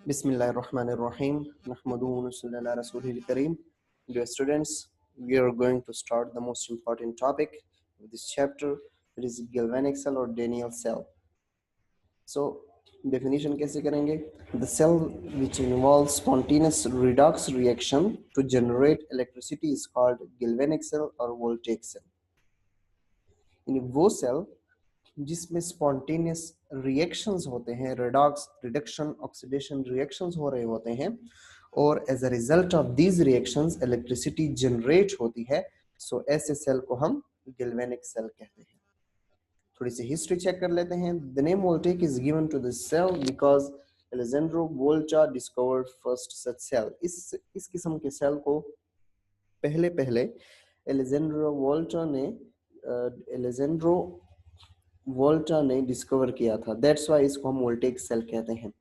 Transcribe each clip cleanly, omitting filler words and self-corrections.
Bismillahirrahmanirrahim. Nahmaduhu wa nusalli ala rasulihil kareem. Dear students, we are going to start the most important topic of this chapter. It is galvanic cell or Daniell cell. So, definition कैसे करेंगे? The cell which involves spontaneous redox reaction to generate electricity is called galvanic cell or voltaic cell. यानी वो cell जिसमें spontaneous reactions होते हैं, redox, reduction, oxidation reactions हो रहे होते हैं और as a result of these reactions electricity generate होती है. सो ऐसे सेल को हम गैल्वेनिक सेल कहते हैं. थोड़ी सी हिस्ट्री चेक कर लेते हैं. The name voltaic is given to this cell because Alejandro Volta discovered first such cell. इस किस्म के सेल को पहले एलेजेंड्रो वोल्टा ने डिस्कवर किया था. दैट्स वाई इसको हम वोल्टेक सेल कहते हैं.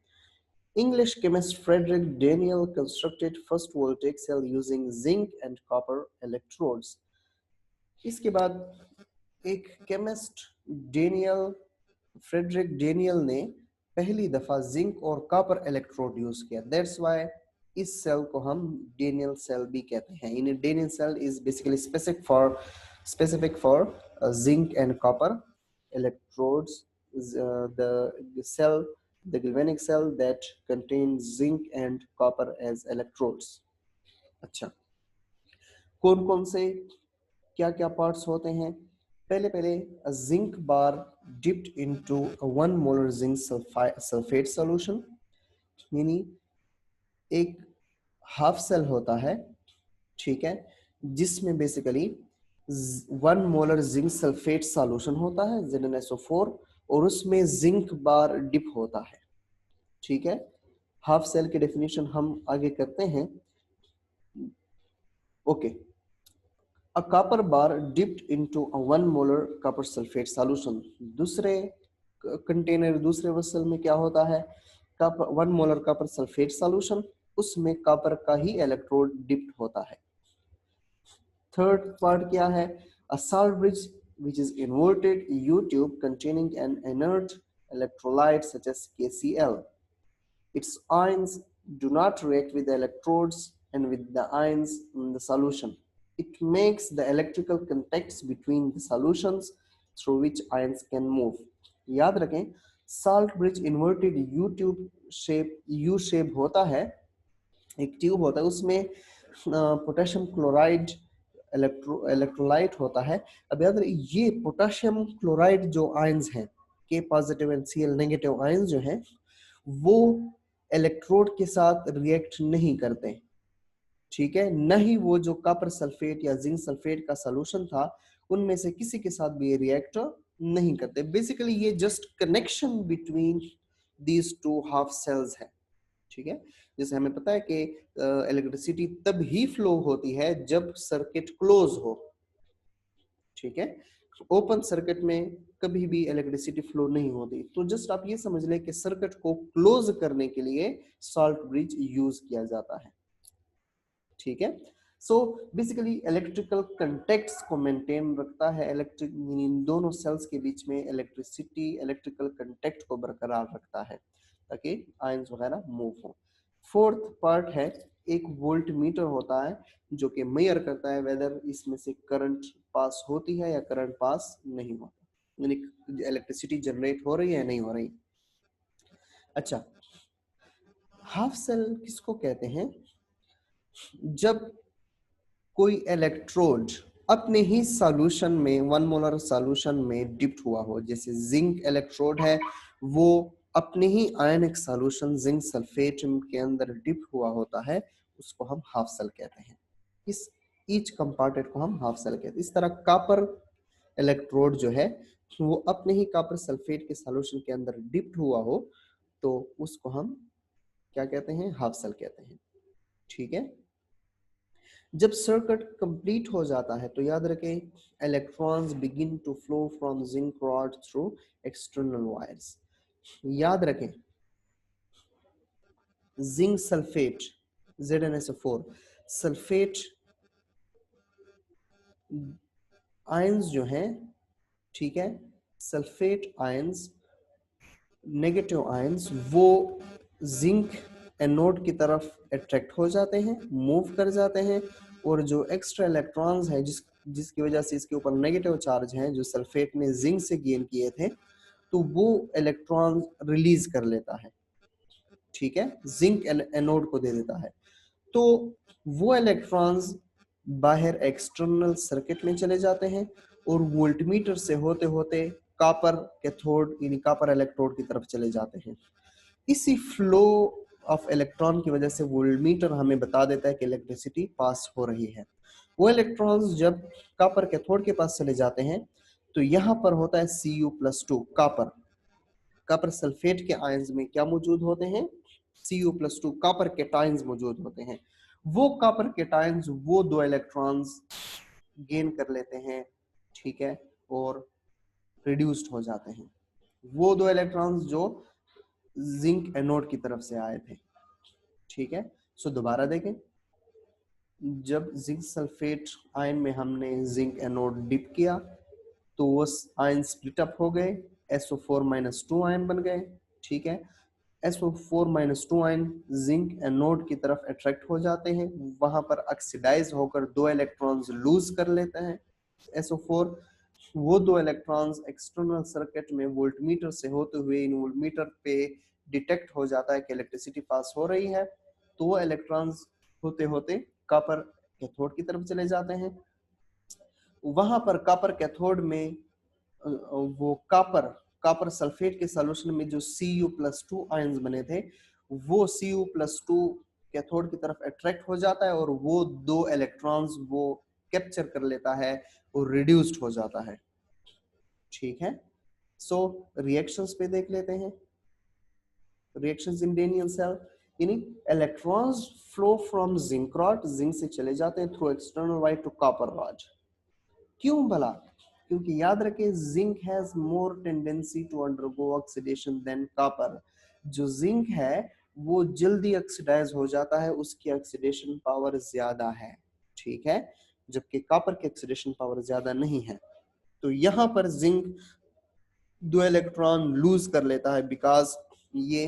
English chemist Frederick Daniell constructed first voltaic cell using zinc and copper electrodes. इसके बाद एक केमिस्ट फ्रेडरिक डेनियल ने पहली दफा जिंक और कॉपर इलेक्ट्रोड यूज किया. दैट्स वाई इस सेल को हम डेनियल सेल भी कहते हैं. In Daniel cell is basically specific for zinc and copper electrodes. The galvanic cell that contains zinc and copper as electrodes. अच्छा, कौन कौन से क्या क्या पार्ट्स होते हैं? पहले zinc bar dipped into 1 molar zinc sulphate solution. यानी एक हाफ सेल होता है, ठीक है, जिसमें basically 1 molar zinc sulphate solution होता है ZnSO4 और उसमें जिंक बार डिप होता है. ठीक है, हाफ सेल की डेफिनेशन हम आगे करते हैं. Okay, a copper bar dipped into 1 molar copper sulphate solution. दूसरे वेसल में क्या होता है? 1 मोलर कॉपर सल्फेट सॉल्यूशन, उसमें कॉपर का ही इलेक्ट्रोड डिप्ड होता है. थर्ड पार्ट क्या है? A salt bridge which is inverted U tube containing an inert electrolyte such as KCl. Its ions do not react with the electrodes and with the ions in the solution. It makes the electrical contacts between the solutions through which ions can move. याद रखें, salt bridge inverted U shape होता है, एक tube होता है, उसमें potassium chloride electrolyte होता है. अब याद रखिए, ये पोटेशियम क्लोराइड जो आयंस हैं, के positive and Cl negative ions जो हैं, वो इलेक्ट्रोड के साथ रिएक्ट नहीं करते. ठीक है, न ही वो जो कॉपर सल्फेट या जिंक सल्फेट का सॉल्यूशन था, उनमें से किसी के साथ भी रिएक्ट नहीं करते. बेसिकली ये just connection between these two half cells है. ठीक है, जैसे हमें पता है कि इलेक्ट्रिसिटी तब ही फ्लो होती है जब सर्किट क्लोज हो. ठीक है, ओपन सर्किट में कभी भी इलेक्ट्रिसिटी फ्लो नहीं होती. तो जस्ट आप ये समझ लें कि सर्किट को क्लोज करने के लिए सॉल्ट ब्रिज यूज किया जाता है. ठीक है, सो बेसिकली इलेक्ट्रिकल कंटेक्ट्स को मेंटेन रखता है. इन दोनों सेल्स के बीच में इलेक्ट्रिकल कंटेक्ट को बरकरार रखता है ताकि आयंस वगैरह मूव हो. फोर्थ पार्ट है, एक वोल्ट मीटर होता है जो कि मेजर करता है वेदर इसमें से करंट पास होती है या करंट पास नहीं होता, यानी इलेक्ट्रिसिटी जनरेट हो रही है या नहीं हो रही. अच्छा, हाफ सेल किसको कहते हैं? जब कोई इलेक्ट्रोड अपने ही सॉल्यूशन में 1 मोलर सॉल्यूशन में डिप्ट हुआ हो, जैसे जिंक इलेक्ट्रोड है, वो अपने ही आयनिक सॉल्यूशन जिंक सल्फेट के अंदर डिप हुआ होता है, उसको हम हाफ सेल कहते हैं. इस ईच कंपार्टेड को हम हाफ सेल कहते हैं. इस तरह कॉपर इलेक्ट्रोड जो है वो अपने ही कॉपर सल्फेट के सॉल्यूशन के अंदर डिप्ट हुआ हो तो उसको हम क्या कहते हैं? हाफ सेल कहते हैं. ठीक है, जब सर्किट कंप्लीट हो जाता है तो याद रखें, electrons begin to flow from zinc rod through external wires. याद रखें, zinc sulphate ZnSO4 sulphate ions जो हैं, ठीक है, सल्फेट आयंस, नेगेटिव आयंस, वो जिंक एनोड की तरफ अट्रैक्ट हो जाते हैं, मूव कर जाते हैं, और जो एक्स्ट्रा इलेक्ट्रॉन्स हैं जिसकी वजह से इसके ऊपर नेगेटिव चार्ज हैं जो सल्फेट ने जिंक से गेन किए थे, तो वो इलेक्ट्रॉन रिलीज कर लेता है। ठीक है, जिंक एनोड को दे देता है। तो वो इलेक्ट्रॉन्स बाहर एक्सटर्नल सर्किट में चले जाते हैं और वोल्टमीटर से होते होते कॉपर कैथोड यानी कॉपर इलेक्ट्रोड की तरफ चले जाते हैं। इसी फ्लो ऑफ इलेक्ट्रॉन की वजह से वोल्टमीटर हमें बता देता है कि इलेक्ट्रिसिटी पास हो रही है। वो इलेक्ट्रॉन्स जब कॉपर कैथोड के पास चले जाते हैं तो यहाँ पर होता है Cu+2 कॉपर। कॉपर सल्फेट के आयंस में क्या मौजूद होते हैं? Cu+2 कॉपर केटायंस मौजूद होते हैं। वो कॉपर केटायंस वो दो इलेक्ट्रॉन्स गेन कर लेते हैं, ठीक है, और रिड्यूस्ड हो जाते हैं। वो दो इलेक्ट्रॉन्स जो जिंक एनोड की तरफ से आए थे। ठीक है, सो दोबारा देखें, जब जिंक सल्फेट आयन में हमने जिंक एनोड डिप किया तो वो आयन स्प्लिट अप हो गए, SO4-2 आयन बन गए। ठीक है, SO4-2 आयन जिंक एनोड की तरफ अट्रैक्ट हो जाते हैं, वहां पर ऑक्सीडाइज होकर दो इलेक्ट्रॉन्स लूज कर लेते हैं SO4। वो दो इलेक्ट्रॉन्स एक्सटर्नल सर्किट में वोल्टमीटर से होते हुए इन वोल्टमीटर पे डिटेक्ट हो जाता है कि इलेक्ट्रिसिटी पास हो रही है, तो वो इलेक्ट्रॉन्स होते होते कॉपर कैथोड की तरफ चले जाते हैं। वहां पर कॉपर कैथोड में वो कॉपर सल्फेट के सॉल्यूशन में जो Cu+2 आयंस बने थे, वो Cu+2 कैथोड की तरफ अट्रैक्ट हो जाता है और वो दो इलेक्ट्रॉन्स वो कैप्चर कर लेता है और रिड्यूस्ड हो जाता है। ठीक है, सो रिएक्शंस पे देख लेते हैं। रिएक्शंस इन डैनियल सेल, यानी electrons flow from zinc rod, zinc से चले जाते हैं through external wire to copper rod. क्यों भला? क्योंकि याद रखें zinc has more tendency to undergo oxidation than copper. जो जिंक है वो जल्दी ऑक्सीडाइज हो जाता है, उसकी ऑक्सीडेशन पावर ज्यादा है। ठीक है, जबकि कॉपर की ऑक्सीडेशन पावर ज्यादा नहीं है। तो यहाँ पर जिंक दो इलेक्ट्रॉन लूज कर लेता है बिकॉज ये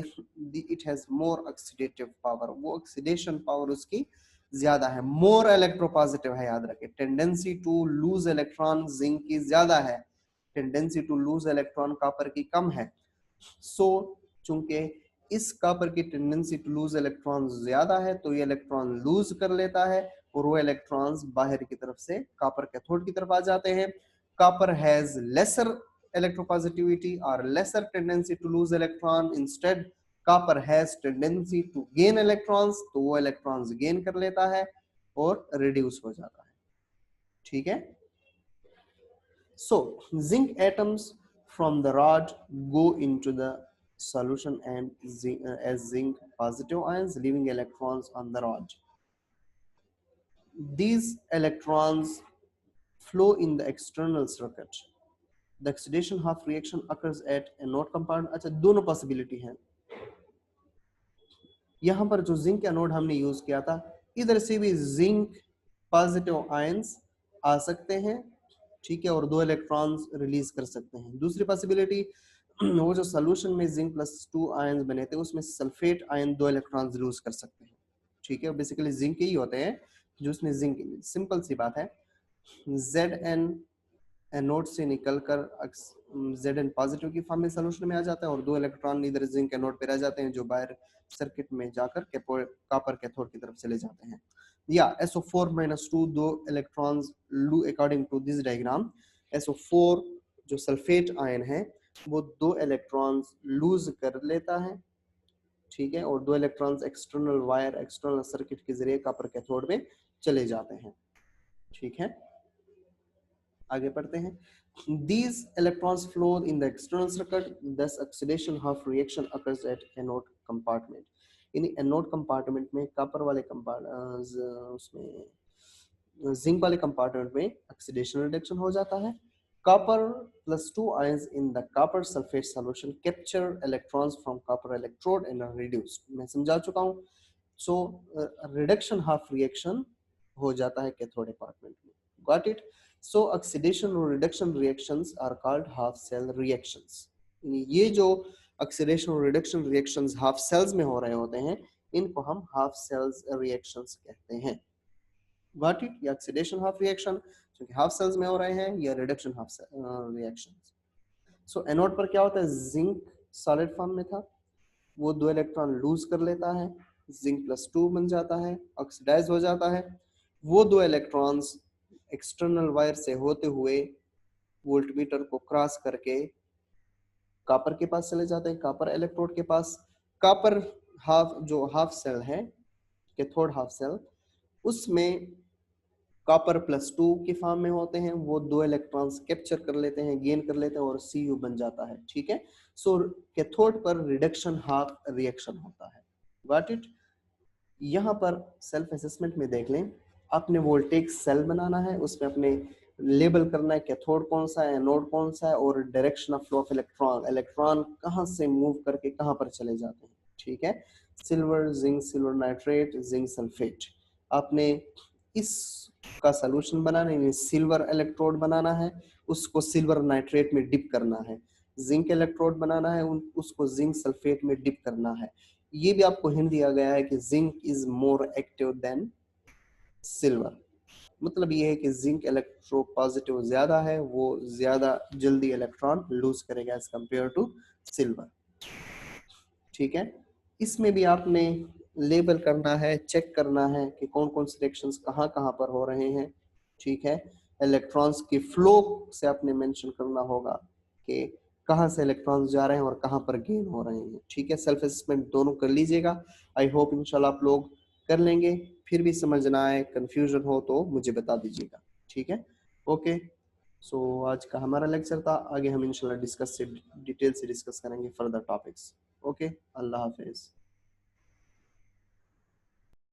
it has more oxidative power, वो ऑक्सीडेशन पावर उसकी ज्यादा है, मोर इलेक्ट्रोपॉजिटिव है। याद रखें, tendency to lose electron zinc की ज्यादा है, tendency to lose electron copper की कम है। सो चूंकि इस कॉपर की टेंडेंसी टू लूज इलेक्ट्रॉन ज्यादा है तो ये इलेक्ट्रॉन लूज कर लेता है और वो इलेक्ट्रॉन्स बाहर की तरफ से कॉपर कैथोड की तरफ आ जाते हैं। Copper has lesser electropositivity or lesser tendency to lose electron, instead copper has tendency to gain electrons, तो वो electrons gain कर लेता है और reduce हो जाता है। ठीक है, so zinc atoms from the rod go into the solution and as zinc positive ions, leaving electrons on the rod. These electrons flow in the external circuit. The oxidation half reaction occurs at anode compound। अच्छा, दोनों possibility है। यहाँ पर जो zinc anode हमने use किया था, इधर से भी जिंक पॉजिटिव आयंस आ सकते हैं, ठीक है, और दो इलेक्ट्रॉन्स रिलीज कर सकते हैं। दूसरी पॉसिबिलिटी, वो जो सोल्यूशन में Zinc+2 आयंस बने थे उसमें सल्फेट आयन दो इलेक्ट्रॉन्स लूज कर सकते हैं। ठीक है, बेसिकली जिंक ही होते हैं जो उसमें जिंक, सिंपल सी बात है, Zn एनोड से निकलकर Zn पॉजिटिव की फॉर्म में सॉल्यूशन में आ जाता है और दो इलेक्ट्रॉन इधर जिंक एनोड पे रह जाते हैं जो बाहर सर्किट में जाकर कॉपर कैथोड की तरफ चले जाते हैं। या SO4-2 दो electrons according to this diagram, SO4 जो सल्फेट आयन है वो दो इलेक्ट्रॉन्स लूज कर लेता है, ठीक है, और दो electrons external wire external circuit के जरिए कॉपर कैथोड में चले जाते हैं। ठीक है, आगे पढ़ते हैं। These electrons flow in the external circuit, thus oxidation half reaction occurs at anode compartment। यानी एनोड कंपार्टमेंट में कॉपर वाले उसमें जिंक वाले कंपार्टमेंट में ऑक्सीडेशन रिडक्शन हो जाता है। Copper+2 ions in the copper sulfate solution capture electrons from copper electrode and are reduced। मैं समझा चुका हूँ। So reduction half reaction हो जाता है कैथोड कंपार्टमेंट में। Got it? So oxidation और reduction reactions are called half cell reactions। ये जो oxidation और reduction reactions half cells में हो रहे होते हैं, इनको हम हाफ सेल्स रिएक्शंस कहते हैं। Got it? या ऑक्सीडेशन हाफ रिएक्शन जो कि हाफ सेल्स में हो रहे हैं, या रिडक्शन हाफ रिएक्शंस। सो एनोड पर क्या होता है, जिंक सॉलिड फॉर्म में था, वो 2 इलेक्ट्रॉन लूज कर लेता है, जिंक +2 बन जाता है, ऑक्सीडाइज हो जाता है। वो 2 इलेक्ट्रॉन्स एक्सटर्नल वायर से होते हुए वोल्टमीटर को क्रॉस करके कॉपर के पास चले जाते हैं, कॉपर इलेक्ट्रोड के पास। कॉपर हाफ सेल है, कैथोड हाफ सेल, उसमें कॉपर +2 के फॉर्म में होते हैं, वो 2 इलेक्ट्रॉन्स कैप्चर कर लेते हैं, गेन कर लेते हैं और Cu बन जाता है। ठीक है, सो कैथोड पर रिडक्शन हाफ रिएक्शन होता है। Got it? यहाँ पर सेल्फ असेसमेंट में देख लें, आपने वोल्टेज सेल बनाना है, उसमें अपने लेबल करना है कैथोड कौन सा है, एनोड कौन सा है, और direction of flow of electron, electron कहाँ से मूव करके कहाँ पर चले जाते हैं। ठीक है, silver zinc, silver nitrate, zinc sulphate. आपने इस का सॉल्यूशन बनाना है, सिल्वर इलेक्ट्रोड बनाना है, उसको सिल्वर नाइट्रेट में डिप करना है। जिंक इलेक्ट्रोड बनाना है, उसको जिंक सल्फेट में डिप करना है। ये भी आपको हिंट दिया गया है कि zinc is more active than silver. मतलब ये है कि जिंक इलेक्ट्रो पॉजिटिव ज्यादा है, वो ज्यादा जल्दी इलेक्ट्रॉन लूज करेगा एज कंपेयर टू सिल्वर। ठीक है, इसमें भी आपने लेबल करना है, चेक करना है कि कौन कौन से रिएक्शंस कहाँ कहाँ पर हो रहे हैं। ठीक है, इलेक्ट्रॉन्स की फ्लो से आपने मेंशन करना होगा कि कहाँ से इलेक्ट्रॉन्स जा रहे हैं और कहाँ पर गेन हो रहे हैं। ठीक है, सेल्फ असेसमेंट दोनों कर लीजिएगा। आई होप इंशाल्लाह आप लोग कर लेंगे। फिर भी समझ ना आए, कंफ्यूजन हो तो मुझे बता दीजिएगा। ठीक है, ओके। सो आज का हमारा लेक्चर था, आगे हम इंशाल्लाह डिटेल से डिस्कस करेंगे फर्दर टॉपिक्स। ओके, अल्लाह हाफिज।